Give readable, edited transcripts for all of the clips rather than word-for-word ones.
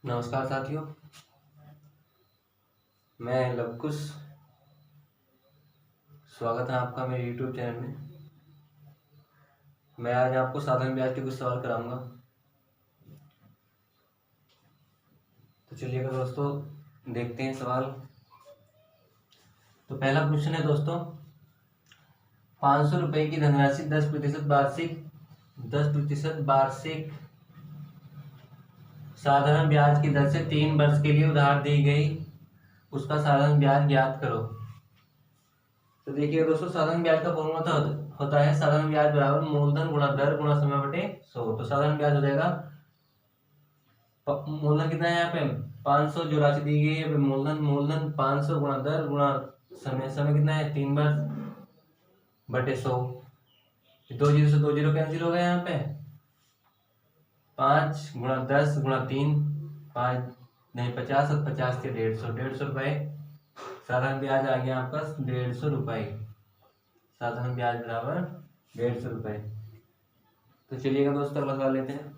नमस्कार साथियों, मैं लवकुश। स्वागत है आपका मेरे YouTube चैनल में। मैं आज आपको साधारण ब्याज के कुछ सवाल कराऊंगा। तो चलिएगा दोस्तों, देखते हैं सवाल। तो पहला क्वेश्चन है दोस्तों, 500 रुपये की धनराशि 10% वार्षिक साधारण ब्याज की दर से 3 वर्ष के लिए उधार दी गई, उसका साधारण ब्याज ज्ञात करो। तो देखिए दोस्तों, साधारण ब्याज का फॉर्मूला होता है साधारण ब्याज बराबर मूलधन गुणा दर गुणा समय बटे 100। तो साधारण ब्याज हो जाएगा, मूलधन कितना है यहाँ पे 500 जो राशि दी गई है, मूलधन 500 गुणा दर गुणा समय कितना है 3 वर्ष बटे 100। 2 जीरो से 2 जीरो कैंसिल हो गया यहाँ पे। 5 गुणा 10 गुणा 3 5 नहीं 50 और 50 के 150 रुपए। साधारण ब्याज आ गया आपका 150 रुपए। साधारण ब्याज बराबर 150 रुपए। तो चलिएगा दोस्तों, अगला सवाल लेते हैं।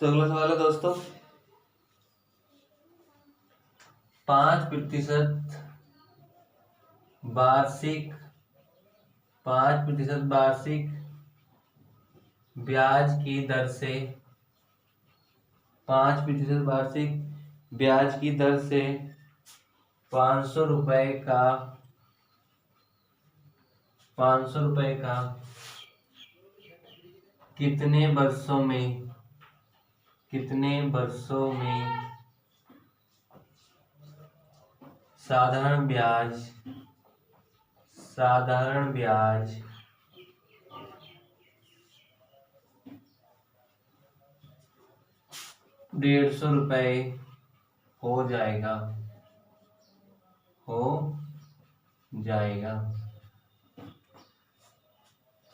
तो अगला सवाल है दोस्तों, 5% वार्षिक 5% वार्षिक ब्याज की दर से 5% वार्षिक ब्याज की दर से 500 रुपए का 500 रुपए का कितने वर्षों में साधारण ब्याज 150 रुपए हो जाएगा।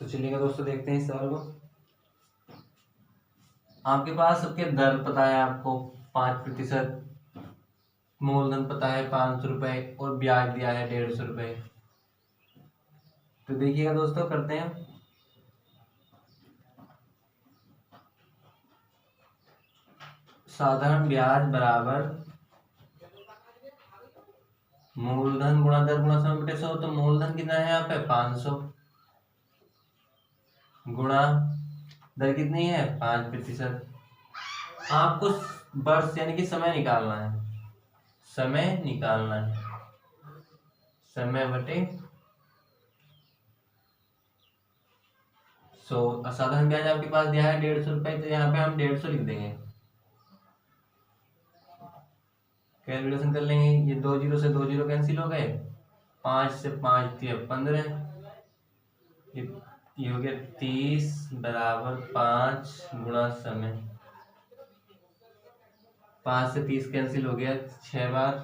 तो चलिएगा दोस्तों, देखते हैं इस सवाल को। आपके पास सबके दर पता है, आपको 5%, मूलधन पता है 500 रुपए और ब्याज दिया है 150 रुपए। तो देखिएगा दोस्तों, करते हैं। साधारण ब्याज बराबर मूलधन गुणा दर गुणा समय बटे 100। तो मूलधन कितना है यहाँ पे 500 गुणा दर कितनी है 5%। आपको वर्ष यानी कि समय निकालना है, समय बटे 100। साधारण ब्याज आपके पास दिया है 150 रुपए, तो यहाँ पे हम 150 लिख देंगे। कैलकुलेशन कर लेंगे, ये 2 जीरो से 2 जीरो कैंसिल हो गए। 5 से 5 दिए 15, ये हो गया 30 बराबर 5 गुणा समय। 5 से 30 कैंसिल हो गया 6 बार।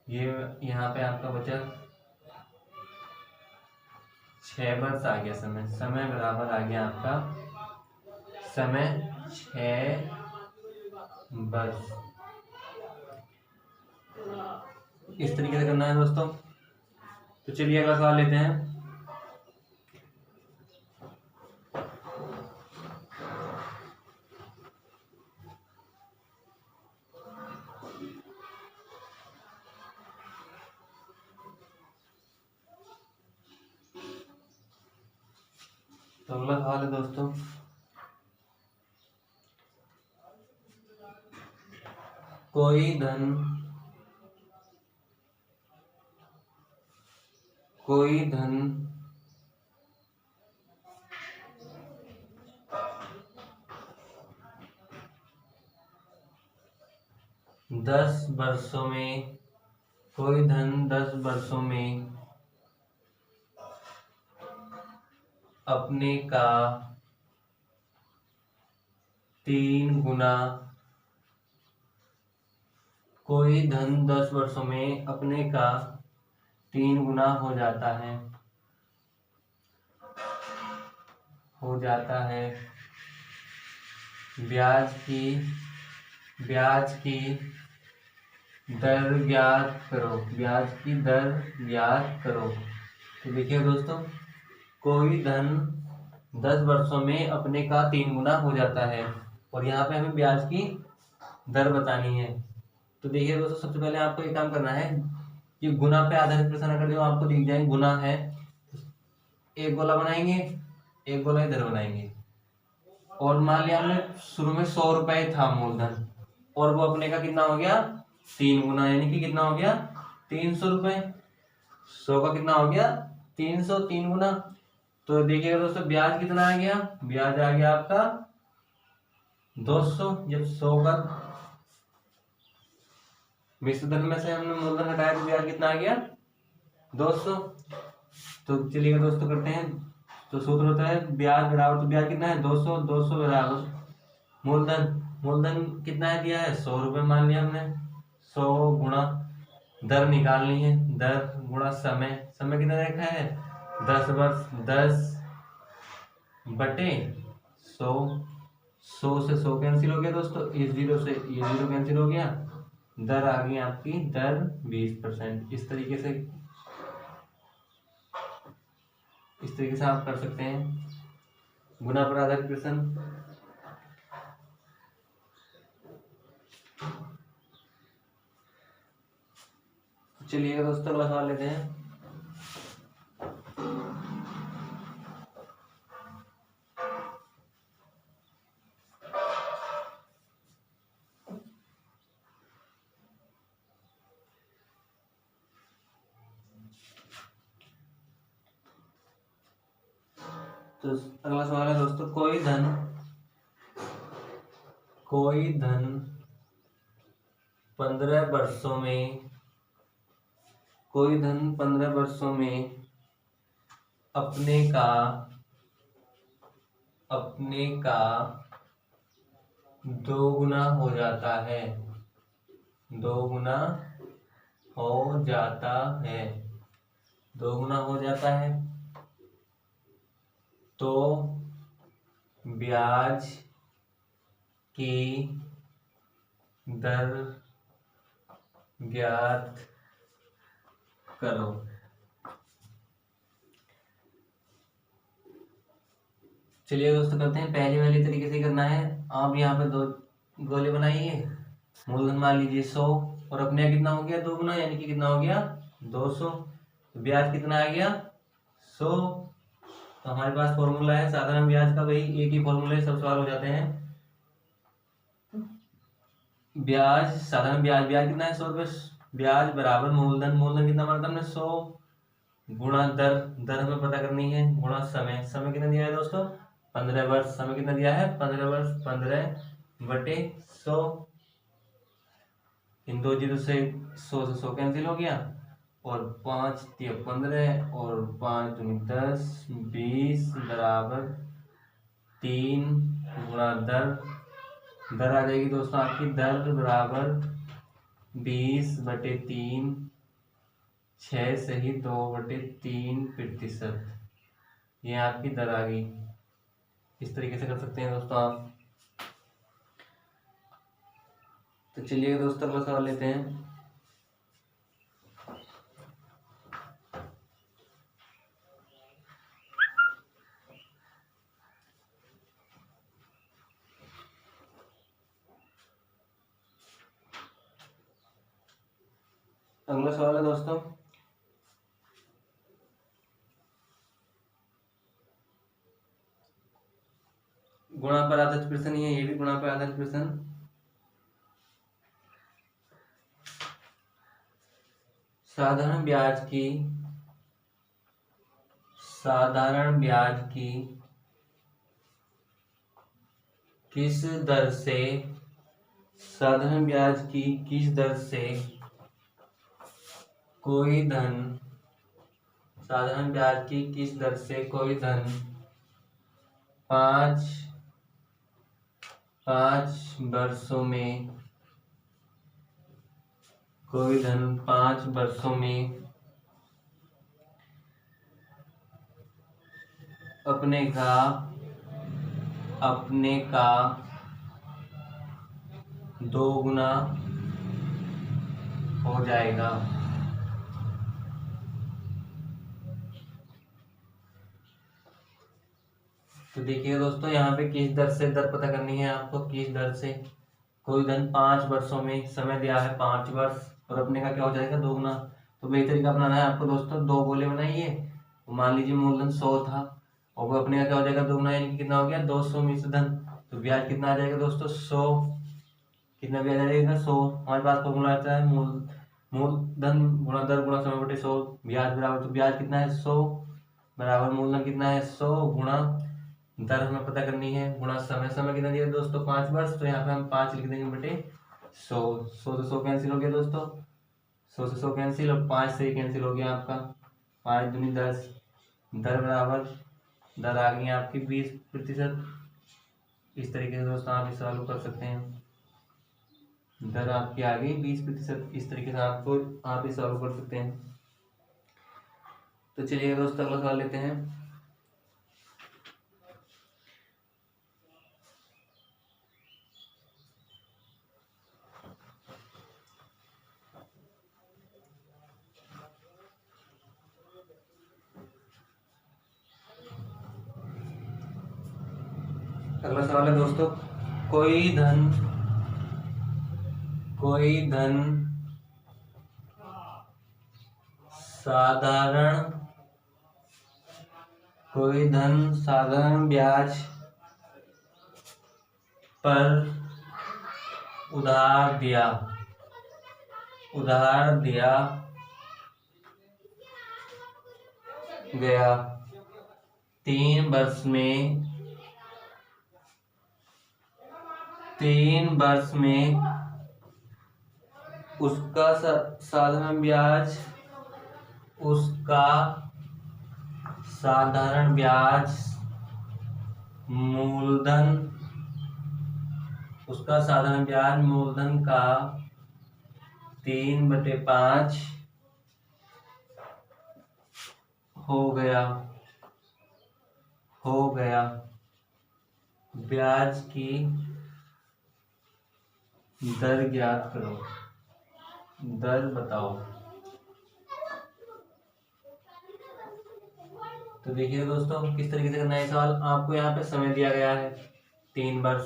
ये यहाँ पे आपका बचा 6 वर्ष आ गया। समय बराबर आ गया आपका समय 6 वर्ष। इस तरीके से करना है दोस्तों। तो चलिए अगला सवाल लेते हैं। तो अगला सवाल है दोस्तों, कोई धन 10 वर्षों में कोई धन 10 वर्षों में अपने का 3 गुना कोई धन 10 वर्षों में अपने का 3 गुना हो जाता है ब्याज की दर ज्ञात करो, ब्याज की दर ज्ञात करो। तो देखिए दोस्तों, कोई धन 10 वर्षों में अपने का 3 गुना हो जाता है और यहाँ पे हमें ब्याज की दर बतानी है। तो देखिए दोस्तों, सबसे पहले आपको एक काम करना है कि गुना पे आधारित प्रश्न अगर जो आपको दिख जाए गुना है, एक गोला बनाएंगे, एक गोला इधर बनाएंगे और मान लिया हमने शुरू में 100 रुपए था मूलधन और वो अपने का कितना हो गया 3 गुना, यानी कि कितना हो गया 300 रुपए। 100 का कितना हो गया 300, 3 गुना। तो देखिएगा दोस्तों, ब्याज कितना आ गया, ब्याज आ गया आपका 200। जब 100 का मिश्र धन में से हमने मूलधन हटाया तो ब्याज कितना आ गया 200। तो चलिए दोस्तों करते हैं। तो सूत्र होता है ब्याज बराबर, तो ब्याज कितना है 200, 200 बराबर मूलधन, मूलधन कितना है दिया है 100 रुपये मान लिया हमने, 100 गुणा दर निकालनी है, दर गुणा समय, समय कितना रखा है 10 वर्ष, 10 बटे 100, 100 से 100 कैंसिल हो गया दोस्तों, इस जीरो से ये जीरो कैंसिल हो गया, दर आ गई आपकी दर 20%। इस तरीके से आप कर सकते हैं गुना पर आधारित प्रश्न। चलिए दोस्तों अगला सवाल लेते हैं। तो अगला सवाल है दोस्तों, कोई धन 15 वर्षों में, कोई धन 15 वर्षों में अपने का 2 गुना हो जाता है, 2 गुना हो जाता है, 2 गुना हो जाता है, तो ब्याज की दर ज्ञात करो। चलिए दोस्तों करते हैं, पहले वाले तरीके से करना है। आप यहाँ पे 2 गोले बनाइए, मूलधन मान लीजिए 100 और अपने कितना हो गया 2 गुना, यानी कि कितना हो गया 200। तो ब्याज कितना आ गया 100। तो हमारे पास फॉर्मूला है साधारण ब्याज का, भाई एक ही फॉर्मूले सब सवाल हो जाते हैं। ब्याज साधारण ब्याज, ब्याज कितना है 100 रुपये, ब्याज बराबर मूलधन, मूलधन कितना माना था हमने 100 गुणा दर, दर हमें पता करनी है, गुणा समय, समय कितना दिया है दोस्तों 15 वर्ष, समय कितना दिया है 15 वर्ष, 15 बटे 100, इन 2 जीरो से 100 से 100 कैंसिल हो गया और 5 तिया 15 और 5 दूनी 10, 20 बराबर 3 गुणा दर, दर आ जाएगी दोस्तों आपकी दर बराबर 20 बटे 3, 6 सही 2 बटे 3%, ये आपकी दर आ गई। इस तरीके से कर सकते हैं दोस्तों आप। तो चलिए दोस्तों अगला सवाल लेते हैं। अगला सवाल है दोस्तों, गुणा पर आधारित प्रश्न ही है, ये भी गुणा पर आधारित प्रश्न। साधारण ब्याज की किस दर से, साधारण ब्याज की किस दर से कोई धन, साधारण ब्याज की किस दर से कोई धन 5 वर्षों में, कोई धन 5 वर्षों में अपने का 2 गुना हो जाएगा। तो देखिए दोस्तों, यहाँ पे किस दर से दर पता करनी है आपको, किस दर से। कोई धन 5 वर्षों में, समय दिया है 5 वर्ष, और अपने का क्या हो जाएगा, दोगुना। तो वही तरीका अपनाना है आपको दोस्तों। दो गोले बनाइए, मान लीजिए मूलधन 100 था, और वो अपने का क्या हो जाएगा, दोगुना, यानी कि कितना हो गया, 200 मिश्र धन। तो ब्याज कितना आ जाएगा दोस्तों, 100। कितना ब्याज आ जाएगा, 100। हमारे पास फॉर्मूला आता है मूलधन गुणा दर गुणा समय बटे 100, ब्याज बराबर, तो ब्याज कितना है, 100 बराबर मूलधन कितना है, 100 गुणा दर हमें पता करनी है, गुणा समय। समय कितना दिया दोस्तों, 5 वर्ष, तो यहाँ पे हम 5 लिख देंगे बटे 100। 100 से 100 कैंसिल हो गया दोस्तों, 100 से 100 कैंसिल, और 5 से ही कैंसिल हो गया आपका, 5 दूनी 10। दर बराबर, दर आ गई आपकी 20%। इस तरीके से दोस्तों आप इसे सॉल्व कर सकते हैं। दर आपकी आ गई 20%। इस तरीके से आप इसे सॉल्व कर सकते हैं। तो चलिए दोस्तों अगला सवाल लेते हैं। अगला सवाल है दोस्तों, कोई धन साधारण ब्याज पर उधार दिया गया, 3 वर्ष में उसका साधारण ब्याज मूलधन का 3/5 हो गया। ब्याज की दर ज्ञात करो, दर बताओ। तो देखिए दोस्तों किस तरीके से करना है सवाल। आपको यहाँ पे समय दिया गया है 3 वर्ष,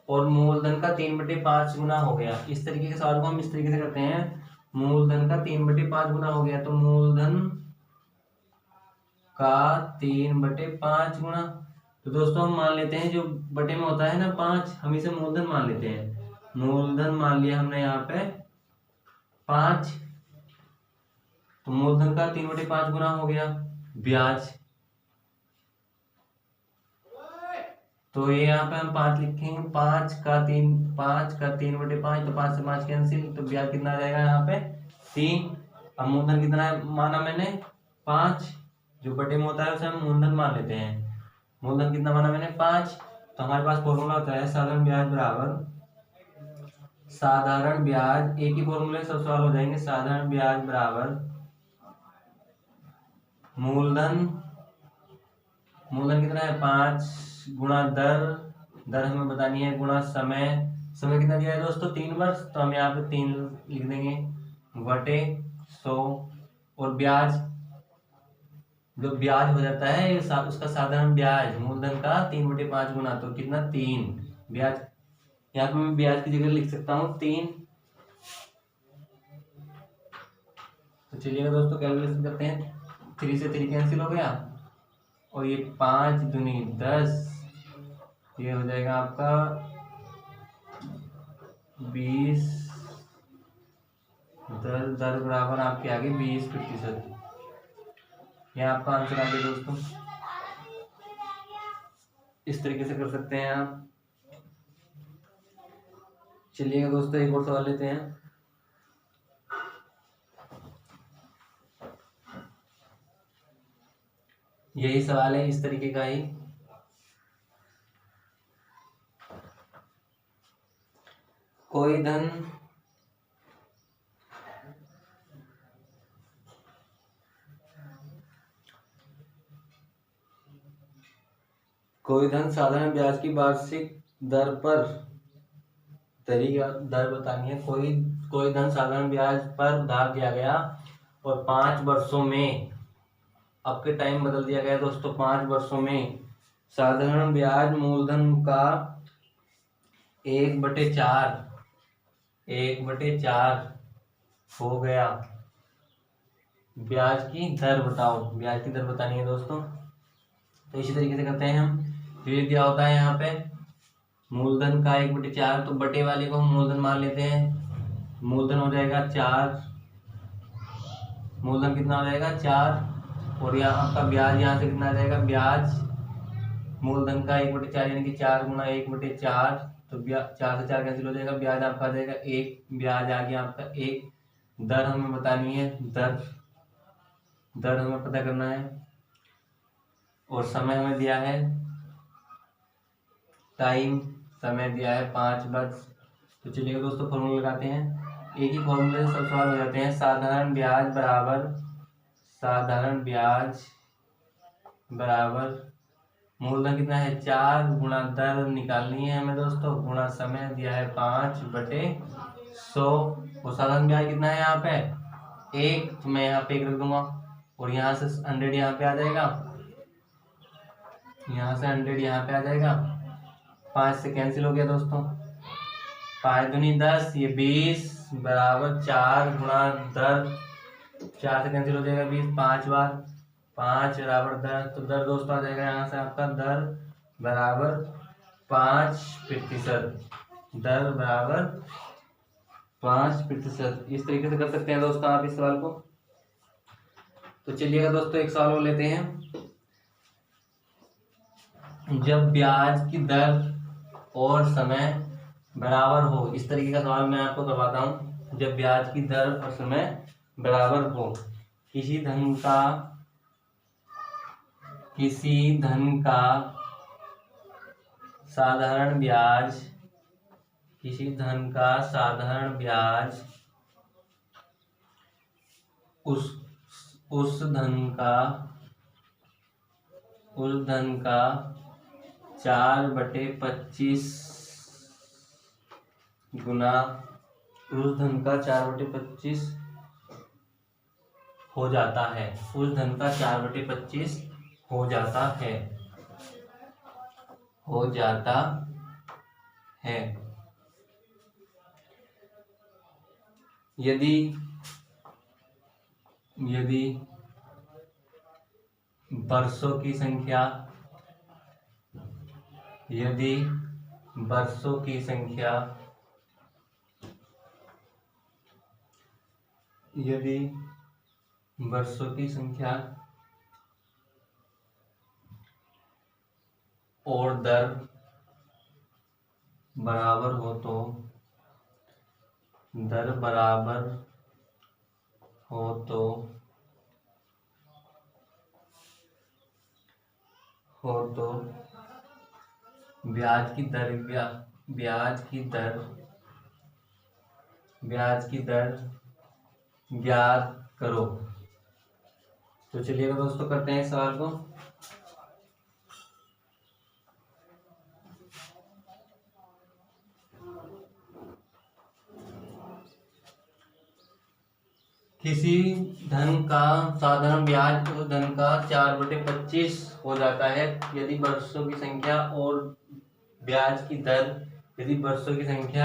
और मूलधन का 3/5 गुना हो गया। इस तरीके के सवाल को हम इस तरीके से करते हैं, मूलधन का 3/5 गुना हो गया, तो मूलधन का 3/5 गुना। तो दोस्तों हम मान लेते हैं, जो बटे में होता है ना 5, हम इसे मूलधन मान लेते हैं। मूलधन मान लिया हमने यहाँ पे 5, तो मूलधन का 3/5 गुना हो गया ब्याज। तो ये यहाँ पे हम 5 लिखेंगे, 5 का 3/5, तो 5 से 5 कैंसिल, तो ब्याज कितना आ जाएगा यहाँ पे 3। अब मूलधन कितना माना मैंने 5, जो बटे में होता है उसे हम मूलधन मान लेते हैं। मूलधन कितना माना मैंने 5, तो हमारे पास फॉर्मूला होता है साधारण ब्याज बराबर, साधारण ब्याज एक ही फॉर्मूले सब सवाल हो जाएंगे। साधारण ब्याज बराबर मूलधन कितना है 5 गुणा दर हमें बतानी है, गुणा समय। समय कितना दिया है दोस्तों 3 वर्ष, तो हम यहाँ पे 3 लिख देंगे बटे 100, और ब्याज, जो ब्याज हो जाता है उसका साधारण ब्याज मूलधन का 3/5 गुना, तो कितना 3 ब्याज। यहाँ पे मैं ब्याज की जगह लिख सकता हूँ 3। तो चलिए दोस्तों कैलकुलेशन करते हैं। 3 से 3 कैंसिल हो गया, और ये 5 दूनी 10, ये हो जाएगा आपका 20। दर बराबर आपके आगे 20%। यह आपका आंसर आ गया दोस्तों। इस तरीके से कर सकते हैं आप। चलिए दोस्तों एक और सवाल लेते हैं। यही सवाल है इस तरीके का ही। कोई धन साधारण ब्याज की वार्षिक दर पर दर बतानी है। कोई कोई धन साधारण ब्याज पर उधार दिया गया और 5 वर्षों में, अब के टाइम बदल दिया गया दोस्तों, 5 वर्षों में साधारण ब्याज मूलधन का 1/4 हो गया। ब्याज की दर बताओ, ब्याज की दर बतानी है दोस्तों। तो इसी तरीके से करते हैं हम। फिर क्या होता है यहाँ पे, मूलधन का 1/4, तो बटे वाले को हम मूलधन मान लेते हैं। मूलधन हो जाएगा 4, मूलधन कितना हो जाएगा 4, और यहाँ आपका ब्याज यहाँ से कितना आ जाएगा, ब्याज मूलधन का 1/4 यानी कि 4 गुना 1/4, तो 4 से 4 कैंसिल हो जाएगा, ब्याज आपका आ जाएगा 1, ब्याज आ गया आपका 1। दर हमें बतानी है, दर हमें पता करना है, और समय हमें दिया है, टाइम समय दिया है 5 वर्ष। तो चलिए दोस्तों फॉर्मूला लगाते हैं, एक ही फॉर्मूले से सब सवाल हो जाते हैं। साधारण ब्याज बराबर मूलधन कितना है 4 गुणा दर निकालनी है हमें दोस्तों, गुणा समय दिया है 5/100, और साधारण ब्याज कितना है यहाँ पे 1, तो मैं यहाँ पे 1 रख दूंगा, और यहाँ से 100 यहाँ पे आ जाएगा, यहाँ से 100 यहाँ पे आ जाएगा, 5 से कैंसिल हो गया दोस्तों, 5 दूनी 10, ये 20 बराबर 4 गुणा दर, 4 से कैंसिल हो जाएगा 20, 5 बार 5 बराबर दर, तो दर दोस्तों आ जाएगा यहाँ से आपका दर बराबर 5%, दर बराबर 5%। इस तरीके से कर सकते हैं दोस्तों आप इस सवाल को। तो चलिएगा दोस्तों एक सवाल और लेते हैं। जब ब्याज की दर और समय बराबर हो, इस तरीके का सवाल मैं आपको करवाता हूँ। जब ब्याज की दर और समय बराबर हो, किसी धन का साधारण ब्याज उस धन का 4/25 गुना, उस धन का 4/25 हो जाता है, उस धन का 4/25 हो जाता है। यदि वर्षों की संख्या और दर बराबर हो तो ब्याज की दर ज्ञात करो। तो चलिएगा दोस्तों करते हैं इस सवाल को। किसी धन का साधारण ब्याज उस धन का 4/25 हो जाता है यदि वर्षों की संख्या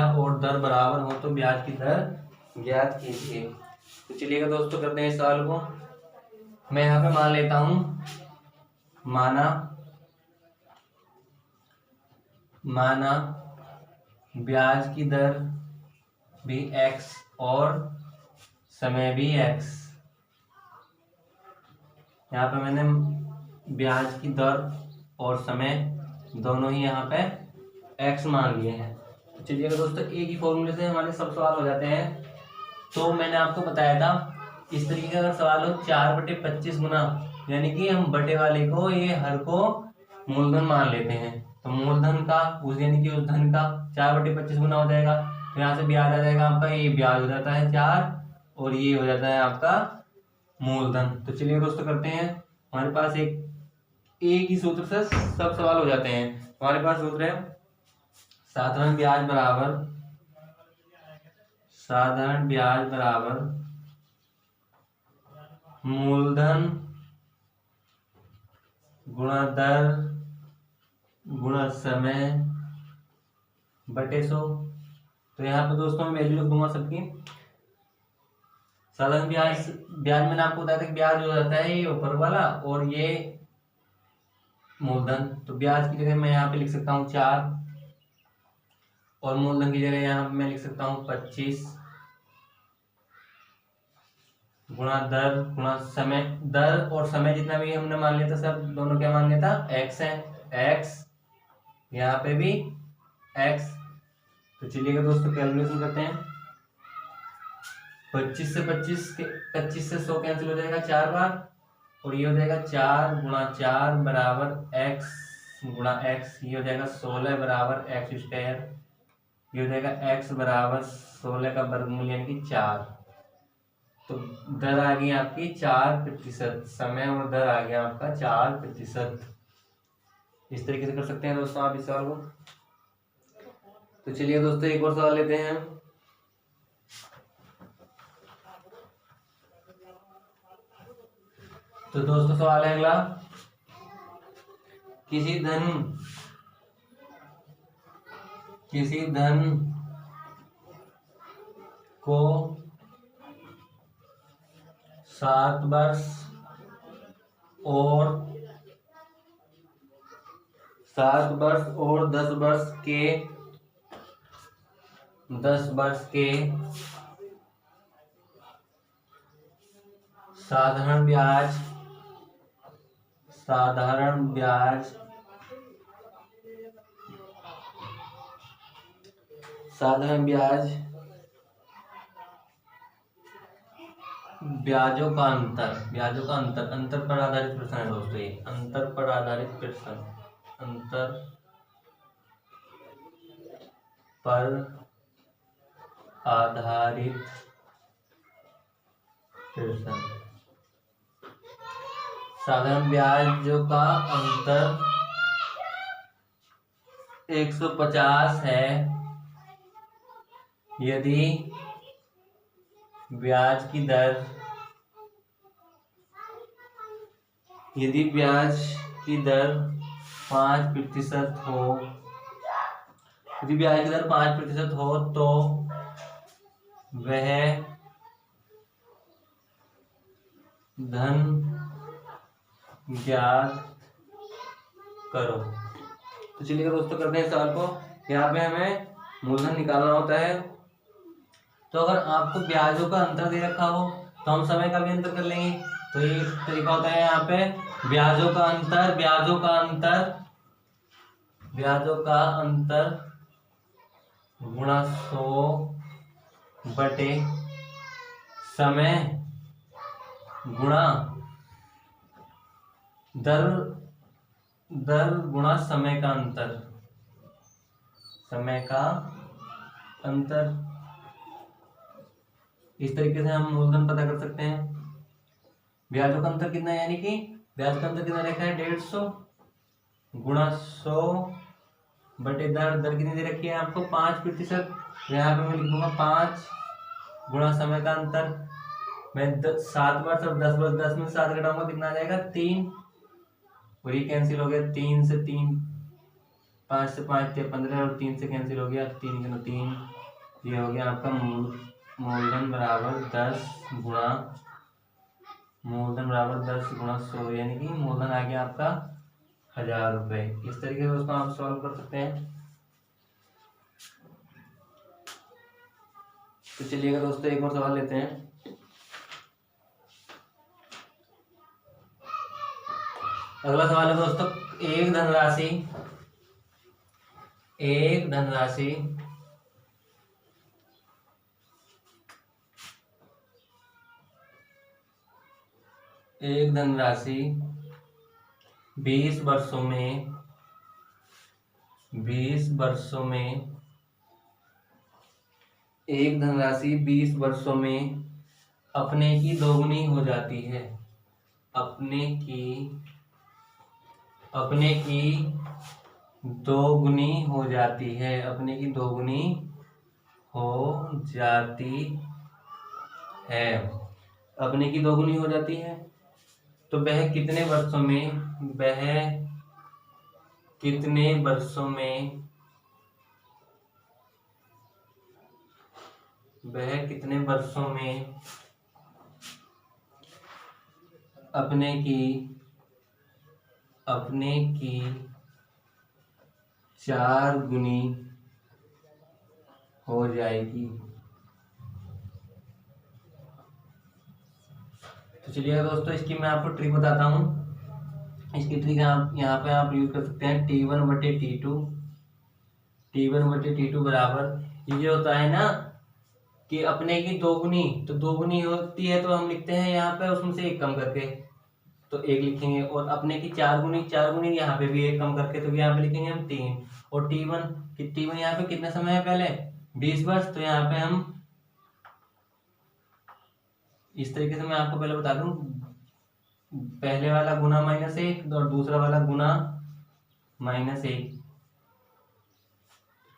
और दर बराबर हो तो ब्याज की दर ज्ञात कीजिए। तो चलिएगा दोस्तों करते हैं इस सवाल को। मैं यहाँ पे मान लेता हूँ, माना ब्याज की दर भी x और समय भी x। यहाँ पे मैंने ब्याज की दर और समय दोनों ही यहाँ पे x मान लिए हैं। तो चलिएगा दोस्तों एक ही फॉर्मूले से हमारे सब सवाल हो जाते हैं। तो मैंने आपको बताया था इस तरीके का अगर सवाल हो 4/25 गुना, यानी कि हम बटे वाले को ये हर को मूलधन मान लेते हैं, तो मूलधन का यानी कि उस धन का 4/25 गुना हो जाएगा। तो यहाँ से ब्याज आ जाएगा आपका, ये ब्याज हो जाता है 4 और ये हो जाता है आपका मूलधन। तो चलिए दोस्तों करते हैं, हमारे पास एक ही सूत्र से सब सवाल हो जाते हैं। हमारे पास सूत्र है साधारण ब्याज बराबर साधारण ब्याज बराबर मूलधन गुणा दर गुणा समय बटे 100। तो यहाँ पे दोस्तों मैं वैल्यू लिख दूंगा सबकी। साधारण ब्याज ब्याज मैंने आपको बताया था कि ब्याज हो जाता है ये ऊपर वाला और ये मूलधन। तो ब्याज की जगह मैं यहाँ पे लिख सकता हूँ 4 और मूलधन की जगह यहाँ पे मैं लिख सकता हूँ 25 गुणा दर गुणा समय। दर और समय जितना भी हमने मान लिया था सब दोनों क्या मान लिया था, x है, x यहाँ पे भी x। तो चलिएगा दोस्तों कैलकुलेशन करते हैं। 25 से 100 कैंसिल हो जाएगा 4 बार और ये हो जाएगा 4 गुणा 4 बराबर x गुणा x। ये हो जाएगा 16 बराबर x स्क्वायर। ये हो जाएगा x बराबर 16 का वर्गमूल यानी कि 4। तो दर आ गई आपकी 4%। समय और दर आ गया आपका 4%। इस तरीके से कर सकते हैं दोस्तों आप इस सवाल को। तो चलिए दोस्तों एक और सवाल लेते हैं। तो दोस्तों सवाल है अगला, किसी धन को 7 वर्ष और 10 वर्ष के साधारण ब्याजों का अंतर पर आधारित प्रश्न है दोस्तों। ये अंतर पर आधारित प्रश्न साधारण ब्याजों का अंतर 150 है यदि ब्याज की दर 5% हो। यदि ब्याज की दर 5% हो तो वह धन ज्ञात करो। तो चलिए दोस्तों करते हैं सवाल को। यहाँ पे हमें मूलधन निकालना होता है। तो अगर आपको ब्याजों का अंतर दे रखा हो तो हम समय का भी अंतर कर लेंगे। तो ये तरीका होता है यहाँ पे ब्याजों का अंतर गुणा 100 बटे समय गुणा दर गुणा समय का अंतर। इस तरीके से हम मूलधन पता कर सकते हैं। ब्याजों का अंतर कितना है, यानी कि ब्याज का अंतर कितना रखा है 150 गुणा 100 बटे दर कितनी दे रखी है आपको 5%। यहाँ पे मैं लिख दूंगा 5 गुणा समय का अंतर। मैं 7 वर्ष और 10 वर्ष, 10 में 7 घटाऊंगा कितना आ जाएगा 3 और ये कैंसिल हो गया 3 से 3, 5 से 5 थे 15 और 3 से कैंसिल हो गया 3 गुना 3। ये हो गया आपका मूलधन बराबर 10 गुणा 100 यानी कि मूलधन आ गया आपका 1000 रुपए। इस तरीके से दोस्तों आप सॉल्व कर सकते हैं। तो चलिएगा दोस्तों एक और सवाल लेते हैं। अगला सवाल है दोस्तों, एक धनराशि एक धनराशि 20 वर्षों में एक धनराशि 20 वर्षों में अपने की दोगुनी हो जाती है। अपने की दोगुनी हो जाती है। हो जाती है, अपने की दोगुनी हो जाती है। तो वह कितने वर्षों में, वह कितने वर्षों में, वह कितने वर्षों में अपने की 4 गुनी हो जाएगी। तो चलिए दोस्तों, इसकी मैं आपको ट्रिक बताता हूँ। इसकी ट्रिक आप यहाँ पे आप यूज कर सकते हैं T1/T2। T1/T2 बराबर ये होता है ना कि अपने की दोगुनी, तो दोगुनी होती है तो हम लिखते हैं यहाँ पे उसमें से एक कम करके, तो एक लिखेंगे। और अपने की 4 गुनी यहाँ पे भी एक कम करके, तो यहाँ पे लिखेंगे हम 3। और T1 यहाँ पे कितने समय है, पहले 20 वर्ष। तो यहाँ पे हम इस तरीके से, मैं आपको पहले बता दूं, पहले वाला गुना -1 और दूसरा वाला गुना -1।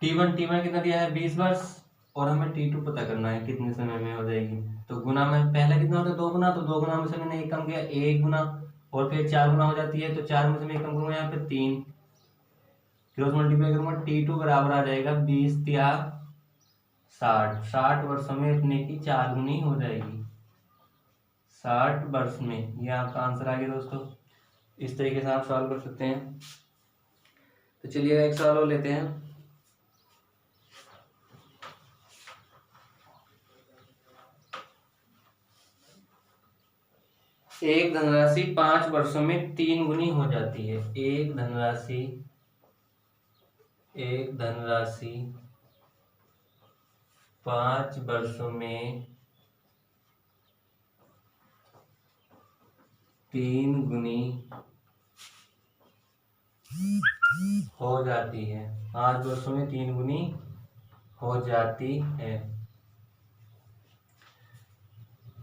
T1 कितना दिया है, 20 वर्ष। और हमें T2 पता करना है कितने समय में हो जाएगी। तो गुना में पहले कितना होता है, 2 गुना, तो 2 गुना में से मैंने एक कम किया, 1 गुना। और फिर 4 गुना हो जाती है, तो 4 में से मैं एक कम करूंगा, यहाँ पे 3। क्रॉस मल्टीप्लाई करूंगा, T2 बराबर आ जाएगा 20 या 60। 60 वर्षों में अपने की 4 गुनी हो जाएगी। 60 वर्ष में, ये आपका आंसर आ गया दोस्तों। इस तरीके से आप सॉल्व कर सकते हैं। तो चलिए एक सवाल और लेते हैं। एक धनराशि 5 वर्षों में 3 गुनी हो जाती है। एक धनराशि 5 वर्षों में 3 गुनी हो जाती है। 5 वर्षों में 3 गुनी हो जाती है।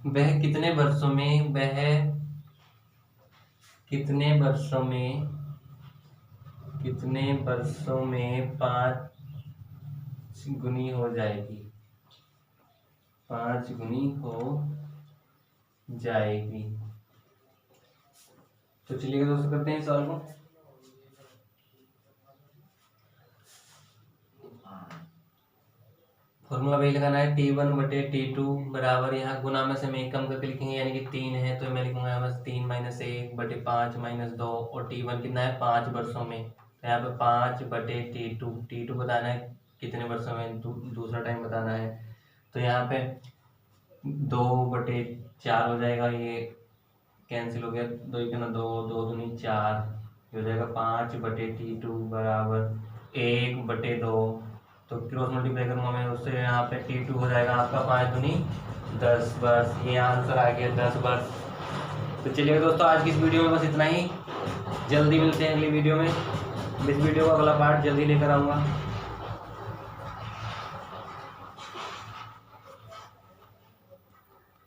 वह कितने वर्षों में, कितने वर्षों में 5 गुनी हो जाएगी। 5 गुनी हो जाएगी। तो चलिए दोस्तों करते हैं सवाल को। फॉर्मूला वही लगाना है, T1/T2 बराबर, यहाँ गुना में से मैं कम करके लिखेंगे, यानी कि 3 है तो मैं लिखूंगा बस 3 - 1/5 - 2। और T1 कितना है, 5 वर्षों में, तो यहाँ पे 5/T2 बताना है कितने वर्षों में, दूसरा टाइम बताना है। तो यहाँ पे 2/4 हो जाएगा, ये कैंसिल हो गया, 2 × 2 2 दूनी 4, हो जाएगा 5/T2 बराबर 1/2। तो क्रॉस मल्टीप्लाई करूंगा मैं उससे, यहाँ पे T2 हो जाएगा आपका 5 दूनी 10 वर्ष। ये आंसर आ गया 10 वर्ष। तो चलिए दोस्तों, आज की इस वीडियो में बस इतना ही। जल्दी मिलते हैं अगली वीडियो में। इस वीडियो का अगला पार्ट जल्दी लेकर आऊँगा।